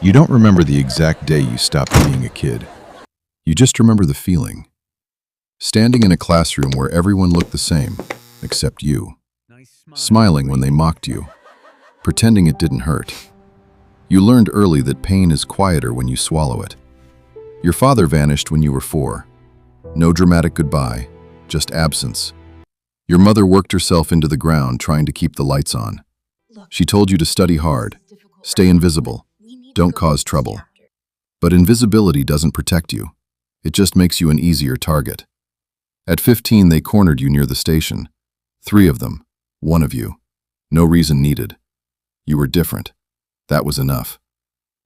You don't remember the exact day you stopped being a kid. You just remember the feeling. Standing in a classroom where everyone looked the same, except you. Smiling when they mocked you. Pretending it didn't hurt. You learned early that pain is quieter when you swallow it. Your father vanished when you were 4. No dramatic goodbye, just absence. Your mother worked herself into the ground trying to keep the lights on. She told you to study hard, stay invisible, don't cause trouble. But invisibility doesn't protect you. It just makes you an easier target. At 15, they cornered you near the station. 3 of them, 1 of you. No reason needed. You were different. That was enough.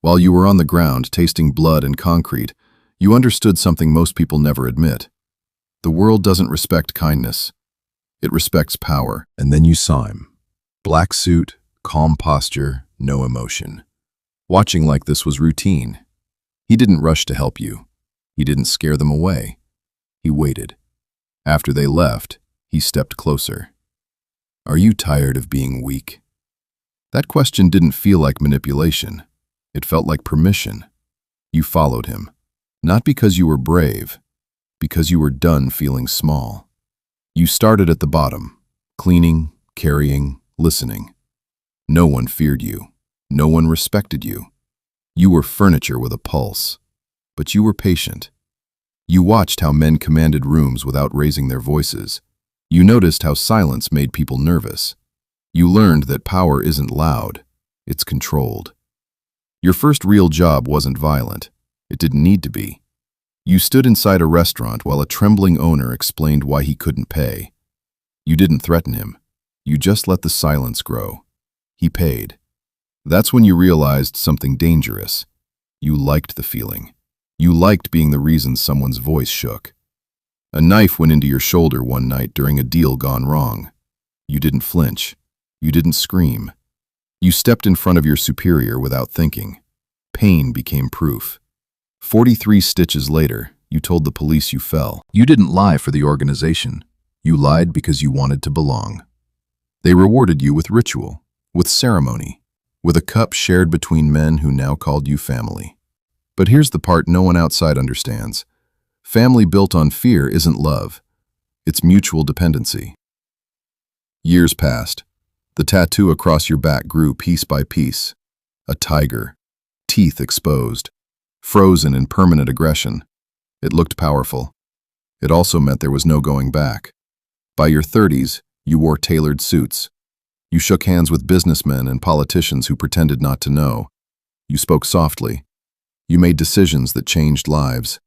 While you were on the ground, tasting blood and concrete, you understood something most people never admit. The world doesn't respect kindness. It respects power. And then you saw him. Black suit, calm posture, no emotion. Watching like this was routine. He didn't rush to help you. He didn't scare them away. He waited. After they left, he stepped closer. Are you tired of being weak? That question didn't feel like manipulation. It felt like permission. You followed him. Not because you were brave, because you were done feeling small. You started at the bottom, cleaning, carrying, listening. No one feared you. No one respected you. You were furniture with a pulse. But you were patient. You watched how men commanded rooms without raising their voices. You noticed how silence made people nervous. You learned that power isn't loud, it's controlled. Your first real job wasn't violent. It didn't need to be. You stood inside a restaurant while a trembling owner explained why he couldn't pay. You didn't threaten him. You just let the silence grow. He paid. That's when you realized something dangerous. You liked the feeling. You liked being the reason someone's voice shook. A knife went into your shoulder one night during a deal gone wrong. You didn't flinch. You didn't scream. You stepped in front of your superior without thinking. Pain became proof. 43 stitches later, you told the police you fell. You didn't lie for the organization. You lied because you wanted to belong. They rewarded you with ritual, with ceremony, with a cup shared between men who now called you family. But here's the part no one outside understands. Family built on fear isn't love. It's mutual dependency. Years passed. The tattoo across your back grew piece by piece. A tiger, teeth exposed, frozen in permanent aggression. It looked powerful. It also meant there was no going back. By your 30s, you wore tailored suits. You shook hands with businessmen and politicians who pretended not to know. You spoke softly. You made decisions that changed lives.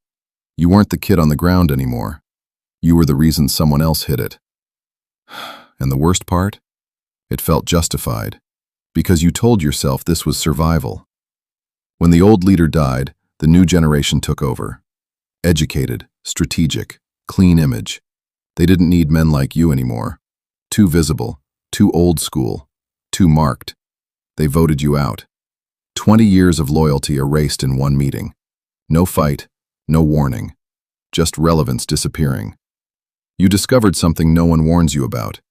You weren't the kid on the ground anymore. You were the reason someone else hit it. And the worst part? It felt justified, because you told yourself this was survival. When the old leader died, the new generation took over. Educated, strategic, clean image. They didn't need men like you anymore. Too visible, too old school, too marked. They voted you out. 20 years of loyalty erased in one meeting. No fight, no warning, just relevance disappearing. You discovered something no one warns you about.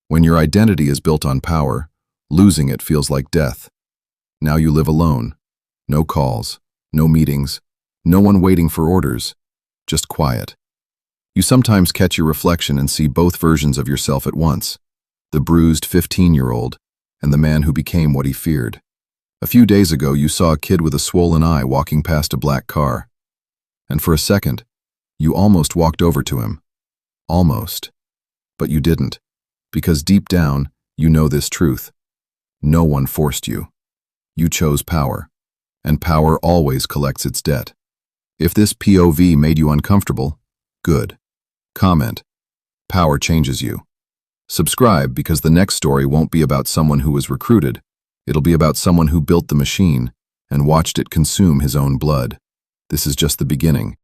When your identity is built on power, losing it feels like death. Now you live alone. No calls, no meetings, no one waiting for orders, just quiet. You sometimes catch your reflection and see both versions of yourself at once. The bruised 15-year-old and the man who became what he feared. A few days ago, you saw a kid with a swollen eye walking past a black car. And for a second, you almost walked over to him. Almost. But you didn't. Because deep down, you know this truth. No one forced you. You chose power. And power always collects its debt. If this POV made you uncomfortable, good. Comment. Power changes you. Subscribe because the next story won't be about someone who was recruited. It'll be about someone who built the machine and watched it consume his own blood. This is just the beginning.